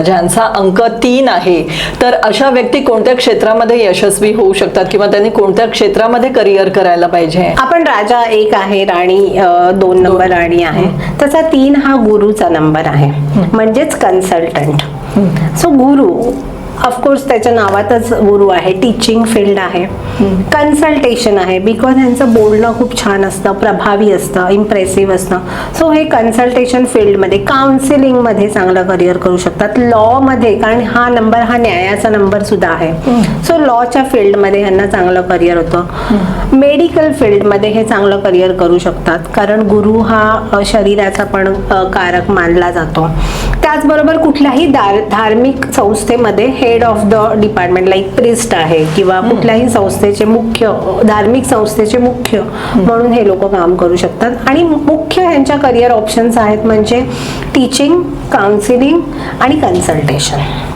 ज्यांचा अंक 3 आहे, तर अशा व्यक्ती कोणत्या क्षेत्रामध्ये यशस्वी होऊ शकतात किंवा त्यांनी कोणत्या क्षेत्रामध्ये करिअर करायला पाहिजे? आपण राजा 1 आहे, राणी 2 नंबर राणी आहे, त्याचा 3 हा गुरुचा नंबर आहे, म्हणजेच कन्सल्टंट. सो गुरु ऑफकोर्स त्याच्या नावातच गुरु आहे, टीचिंग फील्ड आहे, कन्सल्टेशन आहे, बिकॉज यांचं बोलणं खूप छान असतं, प्रभावी असतं, इम्प्रेसिव्ह असतं. सो हे कन्सल्टेशन फील्डमध्ये, काउन्सिलिंगमध्ये चांगलं करिअर करू शकतात. लॉमध्ये, कारण हा नंबर हा न्यायाचा नंबर सुद्धा आहे, सो लॉच्या फील्डमध्ये यांना चांगलं करिअर होतं. मेडिकल फील्डमध्ये हे चांगलं करिअर करू शकतात, कारण गुरु हा शरीराचा पण कारक मानला जातो. त्याचबरोबर कुठल्याही धार्मिक संस्थेमध्ये head of the department like priest आहे किंवा कुठल्याही संस्थेचे मुख्य, धार्मिक संस्थेचे मुख्य म्हणून हे लोक काम करू शकतात. आणि मुख्य यांच्या करिअर ऑप्शन्स आहेत म्हणजे टीचिंग, काउन्सिलिंग आणि कन्सल्टेशन.